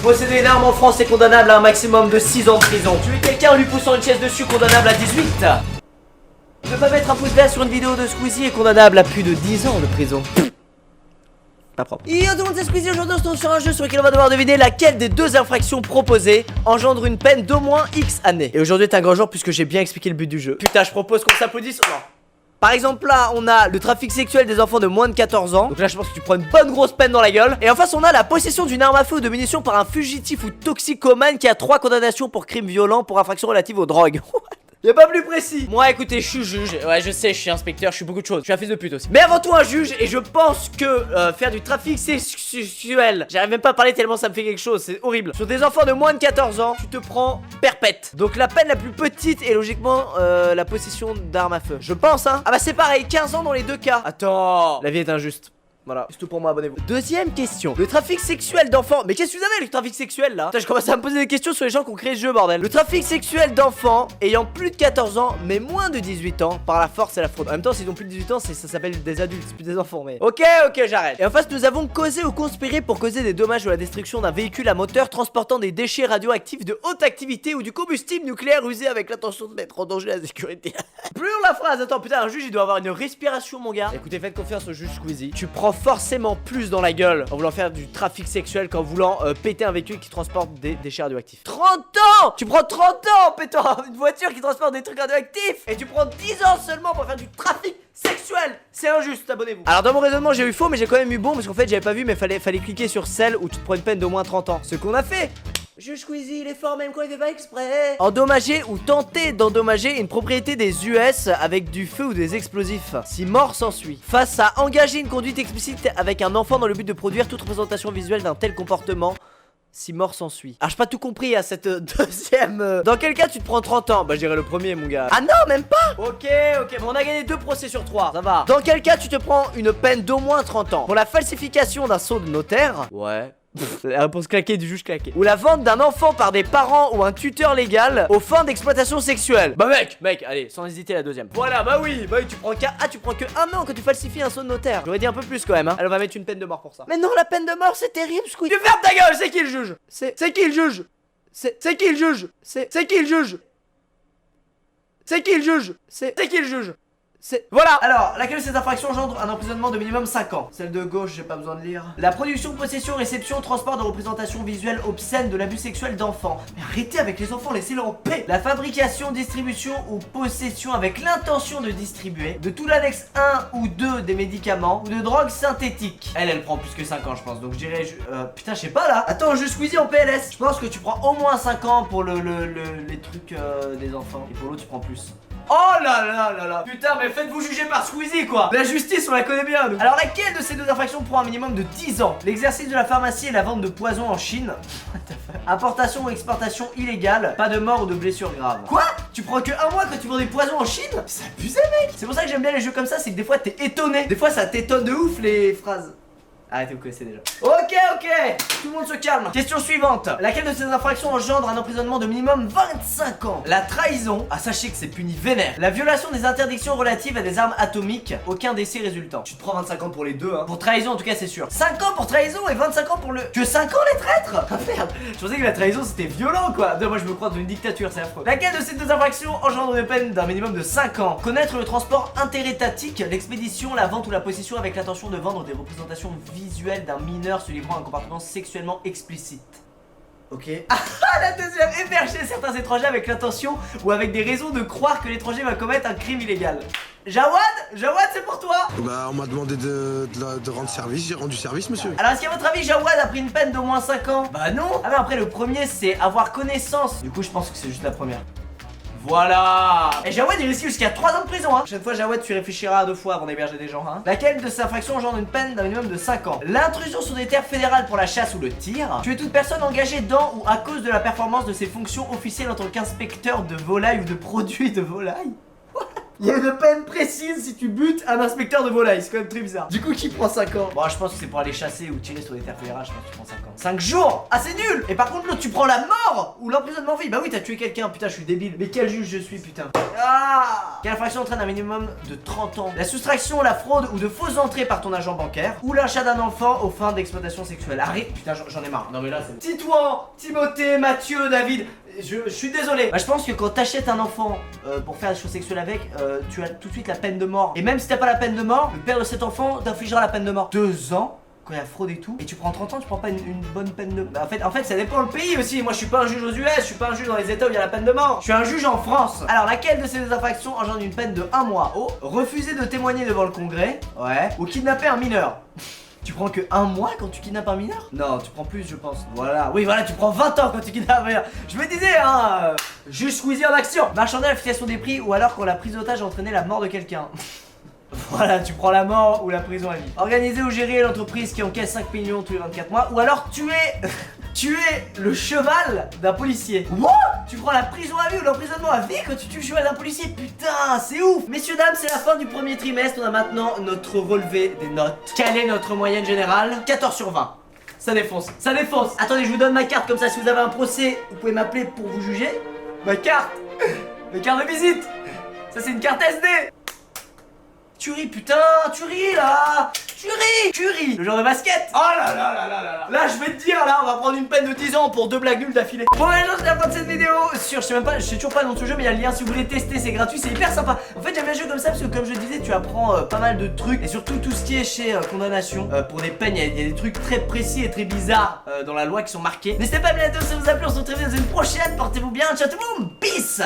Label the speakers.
Speaker 1: Posséder une arme en France est condamnable à un maximum de 6 ans de prison. Tuer quelqu'un en lui poussant une chaise dessus, condamnable à 18. Ne pas mettre un pouce vert sur une vidéo de Squeezie est condamnable à plus de 10 ans de prison. Pas propre. Et tout le monde, c'est Squeezie. Aujourd'hui on se trouve sur un jeu sur lequel on va devoir deviner laquelle des deux infractions proposées engendre une peine d'au moins X années. Et aujourd'hui est un grand jour puisque j'ai bien expliqué le but du jeu. Putain, je propose qu'on s'applaudisse. Non. Par exemple là on a le trafic sexuel des enfants de moins de 14 ans. Donc là je pense que tu prends une bonne grosse peine dans la gueule. Et en face on a la possession d'une arme à feu ou de munitions par un fugitif ou toxicomane qui a 3 condamnations pour crimes violents pour infractions relatives aux drogues. Y'a pas plus précis. Moi écoutez, je suis juge. Ouais je sais, je suis inspecteur, je suis beaucoup de choses. Je suis un fils de pute aussi. Mais avant tout un juge. Et je pense que faire du trafic sexuel, j'arrive même pas à parler tellement ça me fait quelque chose. C'est horrible. Sur des enfants de moins de 14 ans, tu te prends perpète. Donc la peine la plus petite est logiquement la possession d'armes à feu. Je pense hein. Ah bah c'est pareil, 15 ans dans les deux cas. Attends, la vie est injuste. Voilà, c'est tout pour moi, abonnez-vous. Deuxième question. Le trafic sexuel d'enfants. Mais qu'est-ce que vous avez avec le trafic sexuel là? Putain, je commence à me poser des questions sur les gens qui ont créé ce jeu, bordel. Le trafic sexuel d'enfants ayant plus de 14 ans mais moins de 18 ans par la force et la fraude. En même temps, s'ils ont plus de 18 ans, ça s'appelle des adultes, c'est plus des enfants, mais. Ok, j'arrête. Et en face, nous avons causé ou conspiré pour causer des dommages ou la destruction d'un véhicule à moteur transportant des déchets radioactifs de haute activité ou du combustible nucléaire usé avec l'intention de mettre en danger la sécurité. Plus long la phrase. Attends, putain, un juge il doit avoir une respiration, mon gars. Écoutez, faites confiance au juge Squeezie. Tu prends forcément plus dans la gueule en voulant faire du trafic sexuel qu'en voulant péter un véhicule qui transporte des déchets radioactifs. 30 ans. Tu prends 30 ans en pétant une voiture qui transporte des trucs radioactifs. Et tu prends 10 ans seulement pour faire du trafic sexuel. C'est injuste, abonnez-vous. Alors dans mon raisonnement j'ai eu faux mais j'ai quand même eu bon parce qu'en fait j'avais pas vu mais fallait cliquer sur celle où tu te prends une peine d'au moins 30 ans. Ce qu'on a fait. Juge Squeezie, il est fort même quand il fait pas exprès. Endommager ou tenter d'endommager une propriété des US avec du feu ou des explosifs. Si mort s'ensuit. Face à engager une conduite explicite avec un enfant dans le but de produire toute représentation visuelle d'un tel comportement. Si mort s'ensuit. Alors j'ai pas tout compris à cette deuxième. Dans quel cas tu te prends 30 ans? Bah je dirais le premier mon gars. Ah non même pas. Ok bon on a gagné 2 procès sur 3. Ça va. Dans quel cas tu te prends une peine d'au moins 30 ans? Pour la falsification d'un sceau de notaire. Ouais. La réponse claquée du juge claqué. Ou la vente d'un enfant par des parents ou un tuteur légal aux fins d'exploitation sexuelle. Bah mec, allez, sans hésiter la deuxième. Voilà, bah oui, tu prends que 1 an quand tu falsifies un sceau de notaire. J'aurais dit un peu plus quand même hein. Elle va mettre une peine de mort pour ça. Mais non, la peine de mort c'est terrible, Squeezie. Tu fermes ta gueule, c'est qui le juge? C'est qui le juge? C'est qui le juge? C'est qui le juge? C'est qui le juge? C'est qui le juge? Voilà. Alors, laquelle de ces infractions engendre un emprisonnement de minimum 5 ans? Celle de gauche, j'ai pas besoin de lire. La production, possession, réception, transport de représentation visuelle obscène de l'abus sexuel d'enfants. Mais arrêtez avec les enfants, laissez-les en paix. La fabrication, distribution ou possession avec l'intention de distribuer de tout l'annexe 1 ou 2 des médicaments ou de drogues synthétiques. Elle prend plus que 5 ans je pense. Donc je dirais putain je sais pas là. Attends, je Squeezie en PLS. Je pense que tu prends au moins 5 ans pour les trucs des enfants. Et pour l'autre tu prends plus. Oh là. Putain mais faites-vous juger par Squeezie quoi. La justice on la connaît bien nous. Alors laquelle de ces deux infractions prend un minimum de 10 ans? L'exercice de la pharmacie et la vente de poison en Chine. What the fuck? Importation ou exportation illégale. Pas de mort ou de blessure grave. Quoi? Tu prends que 1 mois quand tu vends des poisons en Chine? C'est abusé mec. C'est pour ça que j'aime bien les jeux comme ça, c'est que des fois t'es étonné. Des fois ça t'étonne de ouf les phrases. Arrêtez, vous connaissez déjà. Ok, tout le monde se calme. Question suivante. Laquelle de ces infractions engendre un emprisonnement de minimum 25 ans? La trahison. Ah, sachez que c'est puni vénère. La violation des interdictions relatives à des armes atomiques. Aucun décès résultant. Tu te prends 25 ans pour les deux, hein. Pour trahison, en tout cas, c'est sûr. 5 ans pour trahison et 25 ans pour le. Que 5 ans les traîtres? Ah merde. Je pensais que la trahison c'était violent quoi. Non, moi je me crois dans une dictature, c'est affreux. Laquelle de ces deux infractions engendre une peine d'un minimum de 5 ans? Connaître le transport interétatique, l'expédition, la vente ou la possession avec l'intention de vendre des représentations visuel d'un mineur se livrant à un comportement sexuellement explicite. Ok. Ah, la deuxième, héberger certains étrangers avec l'intention ou avec des raisons de croire que l'étranger va commettre un crime illégal. Jawad, c'est pour toi.
Speaker 2: Bah on m'a demandé de rendre service, j'ai rendu service monsieur.
Speaker 1: Alors est-ce qu'à votre avis Jawad a pris une peine d'au moins 5 ans? Bah non. Ah mais après le premier c'est avoir connaissance. Du coup je pense que c'est juste la première. Voilà. Et Jawad il risque jusqu'à 3 ans de prison hein. Chaque fois Jawad tu réfléchiras à 2 fois avant d'héberger des gens hein. Laquelle de ces infractions engendre une peine d'un minimum de 5 ans? L'intrusion sur des terres fédérales pour la chasse ou le tir. Tuer toute personne engagée dans ou à cause de la performance de ses fonctions officielles en tant qu'inspecteur de volailles ou de produits de volailles. Il y a une peine précise si tu butes un inspecteur de volaille, c'est quand même très bizarre. Du coup, qui prend 5 ans? Bon, je pense que c'est pour aller chasser ou tirer sur des terres fédérales, je pense que tu prends 5 ans. 5 jours. Ah, c'est nul. Et par contre, l'autre, tu prends la mort ou l'emprisonnement vie. Bah oui, t'as tué quelqu'un, putain, je suis débile. Mais quel juge je suis, putain. Ah. Quelle infraction entraîne un minimum de 30 ans? La soustraction, la fraude ou de fausses entrées par ton agent bancaire, ou l'achat d'un enfant aux fins d'exploitation sexuelle. Arrête, putain, j'en ai marre. Non mais là, c'est... Titouan, Timothée, Mathieu, David... Je suis désolé. Bah, je pense que quand t'achètes un enfant pour faire des choses sexuelles avec, tu as tout de suite la peine de mort. Et même si t'as pas la peine de mort, le père de cet enfant t'infligera la peine de mort. 2 ans quand il y a fraude et tout. Et tu prends 30 ans, tu prends pas une bonne peine de... Bah, en fait, ça dépend le pays aussi. Moi, je suis pas un juge aux US, je suis pas un juge dans les états où il y a la peine de mort. Je suis un juge en France. Alors, laquelle de ces infractions engendre une peine de 1 mois? Oh, refuser de témoigner devant le congrès. Ouais. Ou kidnapper un mineur. Tu prends que 1 mois quand tu kidnappes un mineur? Non, tu prends plus, je pense. Voilà, oui, voilà, tu prends 20 ans quand tu kidnappes un mineur. Je me disais, hein, juge Squeezie en action. Marchander la fixation des prix ou alors quand la prise d'otage a entraîné la mort de quelqu'un. Voilà, tu prends la mort ou la prison à vie. Organiser ou gérer l'entreprise qui encaisse 5 millions tous les 24 mois. Ou alors tuer le cheval d'un policier. What? Tu prends la prison à vie ou l'emprisonnement à vie quand tu tues le cheval d'un policier? Putain, c'est ouf. Messieurs, dames, c'est la fin du premier trimestre. On a maintenant notre relevé des notes. Quelle est notre moyenne générale? 14 sur 20. Ça défonce, ça défonce. Attendez, je vous donne ma carte, comme ça si vous avez un procès, vous pouvez m'appeler pour vous juger. Ma carte de visite. Ça c'est une carte SD. Tuerie, putain, tuerie là. Tuerie. Le genre de basket. Oh là là là là là. Là, je vais te dire, là, on va prendre une peine de 10 ans pour 2 blagues nulles d'affilée. Bon, les gens, c'est la fin de cette vidéo. Je sais toujours pas dans ce jeu, mais il y a le lien si vous voulez tester, c'est gratuit, c'est hyper sympa. En fait, j'aime bien jouer comme ça parce que, comme je disais, tu apprends pas mal de trucs. Et surtout, tout ce qui est chez Condamnation. Pour des peines, il y a des trucs très précis et très bizarres dans la loi qui sont marqués. N'hésitez pas à me dire si ça vous a plu, on se retrouve dans une prochaine. Portez-vous bien, ciao tout le monde, peace.